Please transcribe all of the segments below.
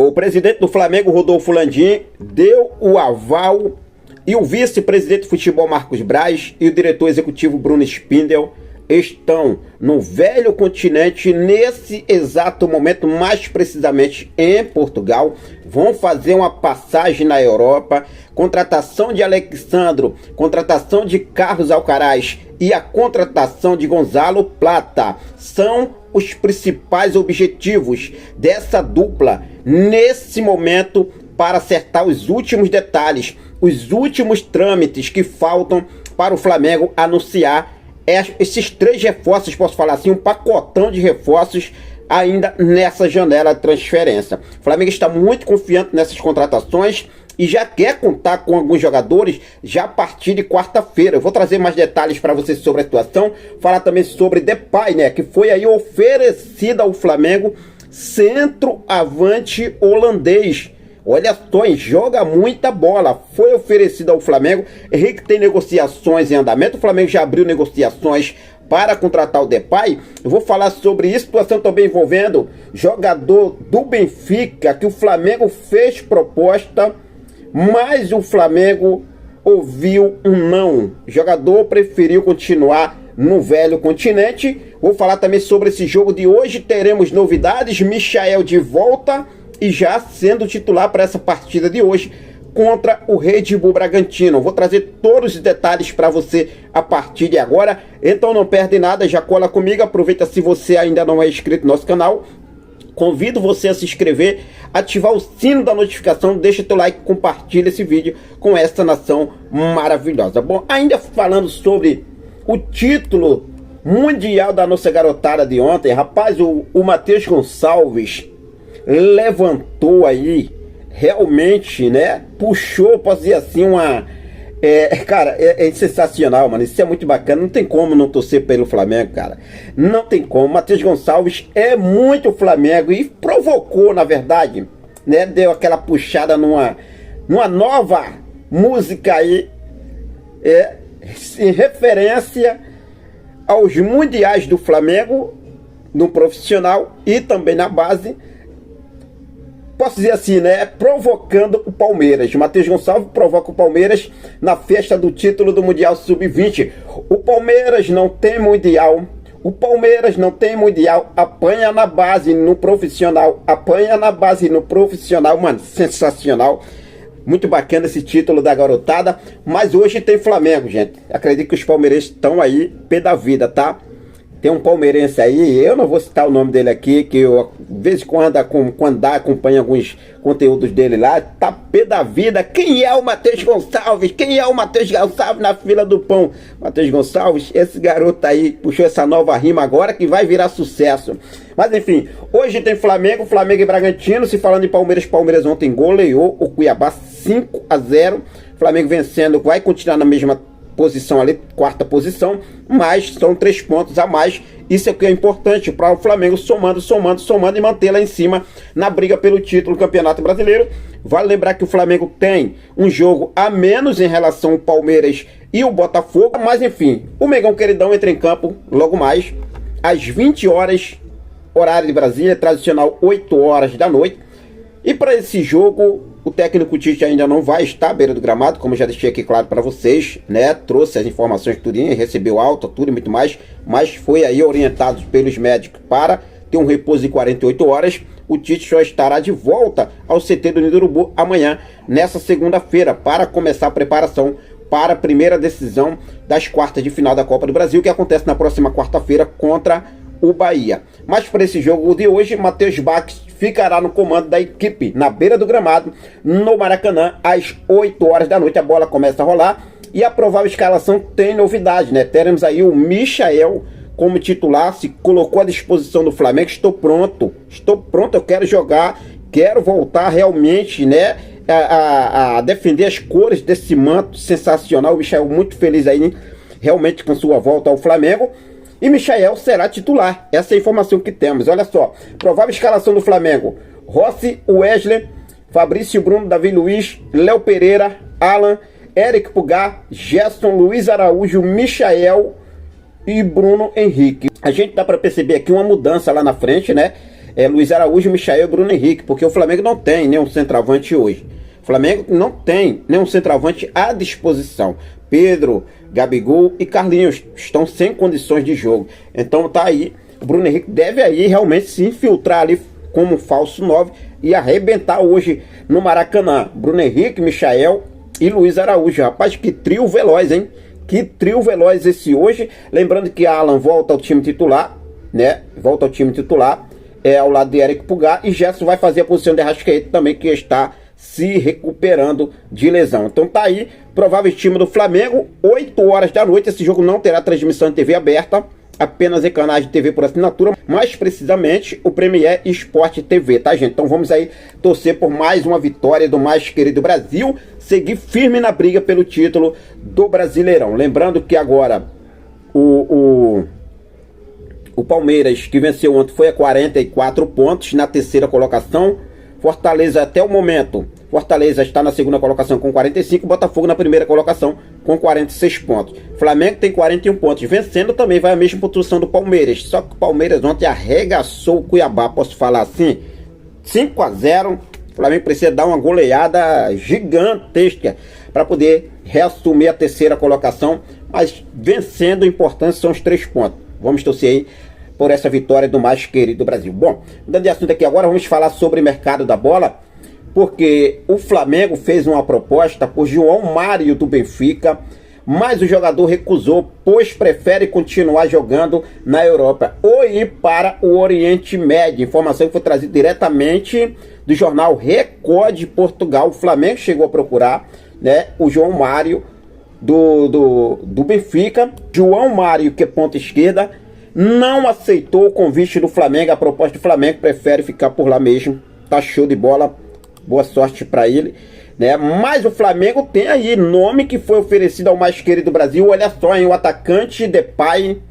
O presidente do Flamengo, Rodolfo Landim, deu o aval e o vice-presidente de futebol, Marcos Braz, e o diretor executivo, Bruno Spindel, estão no velho continente nesse exato momento, mais precisamente em Portugal. Vão fazer uma passagem na Europa. Contratação de Alexandro, contratação de Carlos Alcaraz e a contratação de Gonzalo Plata são os principais objetivos dessa dupla nesse momento, para acertar os últimos detalhes, os últimos trâmites que faltam para o Flamengo anunciar esses 3 reforços, posso falar assim, um pacotão de reforços ainda nessa janela de transferência. O Flamengo está muito confiante nessas contratações e já quer contar com alguns jogadores já a partir de quarta-feira. Eu vou trazer mais detalhes para vocês sobre a situação, falar também sobre Depay, né, que foi aí oferecido ao Flamengo, centroavante holandês. Olha só, joga muita bola. Foi oferecido ao Flamengo. Henrique tem negociações em andamento. O Flamengo já abriu negociações para contratar o Depay. Eu vou falar sobre isso. Situação também envolvendo jogador do Benfica, que o Flamengo fez proposta, mas o Flamengo ouviu um não. O jogador preferiu continuar no velho continente. Vou falar também sobre esse jogo de hoje. Teremos novidades. Michael de volta e já sendo titular para essa partida de hoje contra o Red Bull Bragantino. Vou trazer todos os detalhes para você a partir de agora. Então não perde nada, já cola comigo. Aproveita, se você ainda não é inscrito no nosso canal, convido você a se inscrever, ativar o sino da notificação, deixa teu like, compartilha esse vídeo com essa nação maravilhosa. Bom, ainda falando sobre o título mundial da nossa garotada de ontem, rapaz, o Matheus Gonçalves levantou aí, realmente, né, puxou, posso dizer assim, cara, é sensacional, mano, isso é muito bacana, não tem como não torcer pelo Flamengo, cara, não tem como. Matheus Gonçalves é muito Flamengo e provocou, na verdade, né, deu aquela puxada numa nova música aí, em referência aos mundiais do Flamengo, no profissional e também na base. Posso dizer assim, né? Provocando o Palmeiras. Matheus Gonçalves provoca o Palmeiras na festa do título do Mundial Sub-20. O Palmeiras não tem Mundial. O Palmeiras não tem Mundial. Apanha na base no profissional. Apanha na base no profissional. Mano, sensacional. Muito bacana esse título da garotada. Mas hoje tem Flamengo, gente. Acredito que os palmeirenses estão aí, pé da vida, tá? Tem um palmeirense aí, eu não vou citar o nome dele aqui, que eu, de vez em quando acompanho alguns conteúdos dele lá, tá pé da vida. Quem é o Matheus Gonçalves? Quem é o Matheus Gonçalves na fila do pão? Matheus Gonçalves, esse garoto aí, puxou essa nova rima agora que vai virar sucesso. Mas enfim, hoje tem Flamengo e Bragantino. Se falando em Palmeiras, Palmeiras ontem goleou o Cuiabá 5-0. Flamengo vencendo, vai continuar na mesma posição ali, quarta posição, mas são 3 pontos a mais. Isso é o que é importante para o Flamengo, somando e manter lá em cima na briga pelo título do Campeonato Brasileiro. Vale lembrar que o Flamengo tem um jogo a menos em relação ao Palmeiras e o Botafogo, mas enfim, o Mengão queridão entra em campo logo mais às 20 horas, horário de Brasília, tradicional 8 horas da noite. E para esse jogo, o técnico Tite ainda não vai estar à beira do gramado, como já deixei aqui claro para vocês, né? Trouxe as informações tudinho, recebeu alta, tudo e muito mais, mas foi aí orientado pelos médicos para ter um repouso de 48 horas. O Tite só estará de volta ao CT do Ninho do Urubu amanhã, nessa segunda-feira, para começar a preparação para a primeira decisão das quartas de final da Copa do Brasil, que acontece na próxima quarta-feira contra o Bahia. Mas para esse jogo de hoje, Matheus Bax ficará no comando da equipe na beira do gramado, no Maracanã, às 8 horas da noite. A bola começa a rolar e a provável escalação tem novidade, né? Teremos aí o Michael como titular, se colocou à disposição do Flamengo. Estou pronto, eu quero jogar, quero voltar realmente, né, a defender as cores desse manto sensacional. O Michael muito feliz aí, realmente, com sua volta ao Flamengo. E Michael será titular. Essa é a informação que temos. Olha só, provável escalação do Flamengo: Rossi, Wesley, Fabrício Bruno, Davi Luiz, Léo Pereira, Alan, Eric Pulgar, Gerson, Luiz Araújo, Michael e Bruno Henrique. A gente dá para perceber aqui uma mudança lá na frente, né? Luiz Araújo, Michael e Bruno Henrique, porque o Flamengo não tem nenhum centroavante hoje. O Flamengo não tem nenhum centroavante à disposição. Pedro, Gabigol e Carlinhos estão sem condições de jogo. Então tá aí, o Bruno Henrique deve aí realmente se infiltrar ali como falso 9 e arrebentar hoje no Maracanã. Bruno Henrique, Michael e Luiz Araújo. Rapaz, que trio veloz, hein? Que trio veloz esse hoje. Lembrando que Alan volta ao time titular, né? Volta ao time titular, ao lado de Eric Pulgar. E Gerson vai fazer a posição de Arrascaeta também, que está se recuperando de lesão. Então tá aí, provável time do Flamengo, 8 horas da noite. Esse jogo não terá transmissão em TV aberta, apenas em canais de TV por assinatura, mais precisamente o Premier Sport TV, tá, gente? Então vamos aí torcer por mais uma vitória do mais querido Brasil, seguir firme na briga pelo título do Brasileirão. Lembrando que agora o Palmeiras, que venceu ontem, foi a 44 pontos na terceira colocação. Fortaleza até o momento, Fortaleza está na segunda colocação com 45, Botafogo na primeira colocação com 46 pontos. Flamengo tem 41 pontos, vencendo também vai a mesma pontuação do Palmeiras, só que o Palmeiras ontem arregaçou o Cuiabá, posso falar assim, 5-0. O Flamengo precisa dar uma goleada gigantesca para poder reassumir a terceira colocação, mas vencendo, o importante são os 3 pontos. Vamos torcer aí por essa vitória do mais querido Brasil. Bom, mudando de assunto aqui agora, vamos falar sobre o mercado da bola, porque o Flamengo fez uma proposta por João Mário do Benfica, mas o jogador recusou, pois prefere continuar jogando na Europa ou ir para o Oriente Médio. Informação que foi trazida diretamente do jornal Record de Portugal. O Flamengo chegou a procurar, né, o João Mário do Benfica. João Mário, que é ponta esquerda, não aceitou o convite do Flamengo. A proposta do Flamengo, prefere ficar por lá mesmo. Tá show de bola, boa sorte para ele, né? Mas o Flamengo tem aí nome que foi oferecido ao mais querido do Brasil. Olha só, hein? O atacante Depay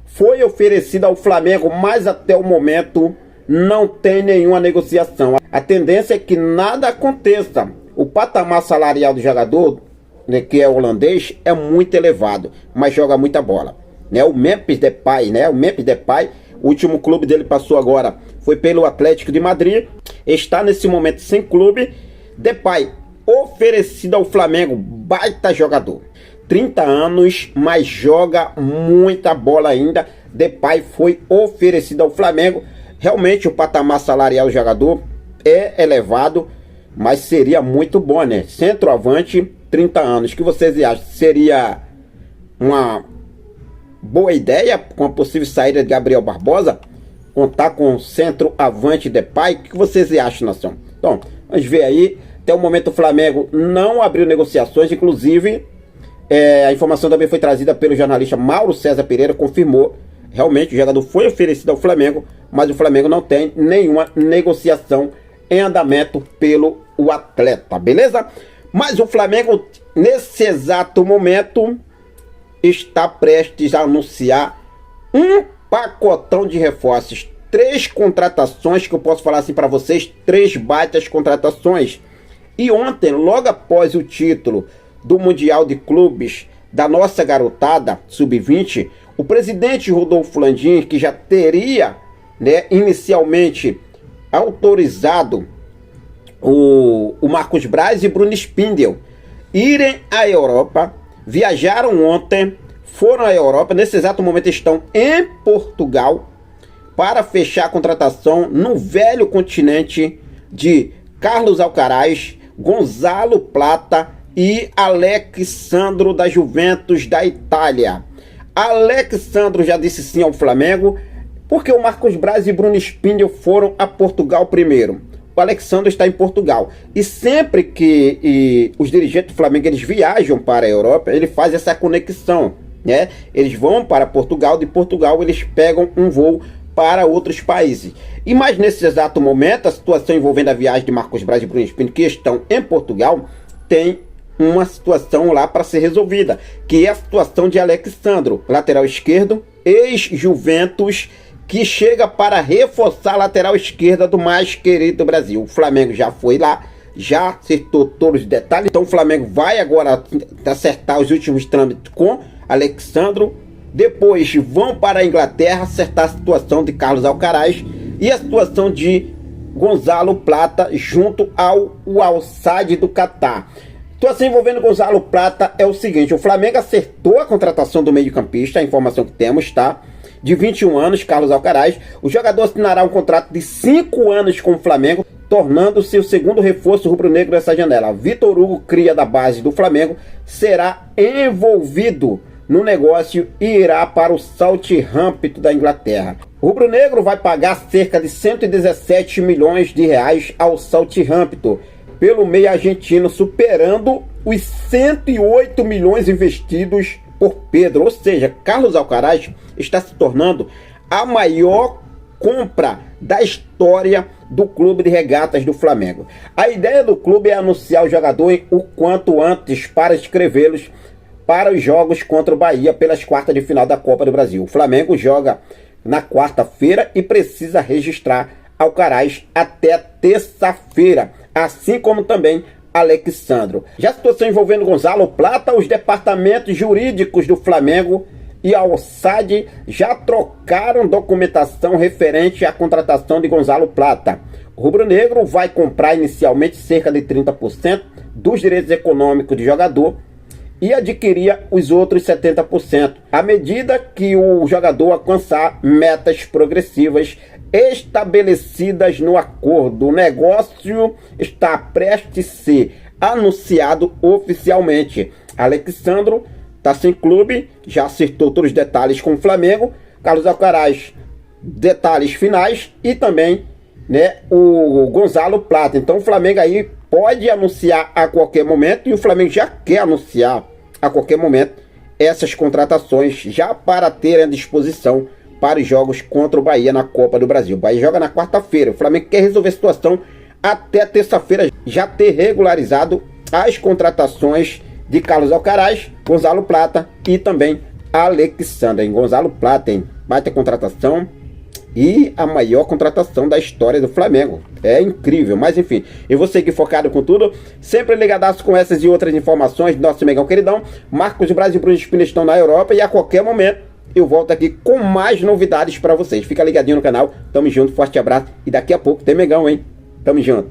foi oferecido ao Flamengo, mas até o momento não tem nenhuma negociação. A tendência é que nada aconteça. O patamar salarial do jogador, né, que é holandês, é muito elevado, mas joga muita bola, né? O Memphis Depay, né? O Memphis Depay, o último clube dele passou agora foi pelo Atlético de Madrid, está nesse momento sem clube. Depay oferecido ao Flamengo, baita jogador, 30 anos, mas joga muita bola ainda. Depay foi oferecido ao Flamengo. Realmente o patamar salarial do jogador é elevado, mas seria muito bom, né? Centroavante, 30 anos. O que vocês acham? Seria uma boa ideia com a possível saída de Gabriel Barbosa? Contar com o centroavante Depay? O que vocês acham, nação? Então, vamos ver aí. Até o momento o Flamengo não abriu negociações, inclusive a informação também foi trazida pelo jornalista Mauro César Pereira, confirmou. Realmente o jogador foi oferecido ao Flamengo, mas o Flamengo não tem nenhuma negociação em andamento pelo atleta, beleza? Mas o Flamengo, nesse exato momento, está prestes a anunciar um pacotão de reforços. 3 contratações que eu posso falar assim para vocês, 3 baitas contratações. E ontem, logo após o título do Mundial de Clubes da nossa garotada Sub-20, o presidente Rodolfo Landim, que já teria, né, inicialmente autorizado o Marcos Braz e Bruno Spindel irem à Europa, viajaram ontem, foram à Europa, nesse exato momento estão em Portugal para fechar a contratação no velho continente de Carlos Alcaraz, Gonzalo Plata e Alexandro da Juventus da Itália. Alexandro já disse sim ao Flamengo, porque o Marcos Braz e Bruno Spindel foram a Portugal primeiro. O Alexandro está em Portugal. E sempre que os dirigentes do Flamengo eles viajam para a Europa, ele faz essa conexão, né? Eles vão para Portugal, de Portugal eles pegam um voo para outros países. E mais nesse exato momento, a situação envolvendo a viagem de Marcos Braz e Bruno Spindel, que estão em Portugal, tem uma situação lá para ser resolvida, que é a situação de Alexandro, lateral esquerdo, ex-Juventus, que chega para reforçar a lateral esquerda do mais querido Brasil. O Flamengo já foi lá, já acertou todos os detalhes, então o Flamengo vai agora acertar os últimos trâmites com Alexandro. Depois vão para a Inglaterra acertar a situação de Carlos Alcaraz. e a situação de Gonzalo Plata junto ao Al-Sadd do Catar. Situação envolvendo Gonzalo Plata é o seguinte: o Flamengo acertou a contratação do meio-campista, a informação que temos, tá? De 21 anos, Carlos Alcaraz. O jogador assinará um contrato de 5 anos com o Flamengo, tornando-se o segundo reforço rubro-negro dessa janela. Vitor Hugo, cria da base do Flamengo, será envolvido no negócio e irá para o Southampton da Inglaterra. O rubro-negro vai pagar cerca de 117 milhões de reais ao Southampton pelo meio argentino, superando os 108 milhões investidos por Pedro. Ou seja, Carlos Alcaraz está se tornando a maior compra da história do clube de regatas do Flamengo. A ideia do clube é anunciar o jogador o quanto antes para inscrevê-los para os jogos contra o Bahia pelas quartas de final da Copa do Brasil. O Flamengo joga na quarta-feira e precisa registrar Alcaraz até terça-feira, assim como também Alexandro. Já a situação envolvendo Gonzalo Plata, os departamentos jurídicos do Flamengo e Al-Sadd já trocaram documentação referente à contratação de Gonzalo Plata. O rubro-negro vai comprar inicialmente cerca de 30% dos direitos econômicos do jogador e adquirir os outros 70%, à medida que o jogador alcançar metas progressivas estabelecidas no acordo. O negócio está prestes a ser anunciado oficialmente. Alexandro está sem clube, já acertou todos os detalhes com o Flamengo. Carlos Alcaraz, detalhes finais, e também, né, o Gonzalo Plata. Então o Flamengo aí pode anunciar a qualquer momento, e o Flamengo já quer anunciar a qualquer momento essas contratações, já para ter à disposição para os jogos contra o Bahia na Copa do Brasil. O Bahia joga na quarta-feira. O Flamengo quer resolver a situação até terça-feira, já ter regularizado as contratações de Carlos Alcaraz, Gonzalo Plata e também Alexandre. Em Gonzalo Plata, hein? Baita contratação e a maior contratação da história do Flamengo. É incrível, mas enfim, eu vou seguir focado com tudo, sempre ligadaço com essas e outras informações do nosso Megão queridão. Marcos Braz e Bruno Espina estão na Europa e a qualquer momento eu volto aqui com mais novidades para vocês. Fica ligadinho no canal, tamo junto, forte abraço e daqui a pouco tem Megão, hein? Tamo junto.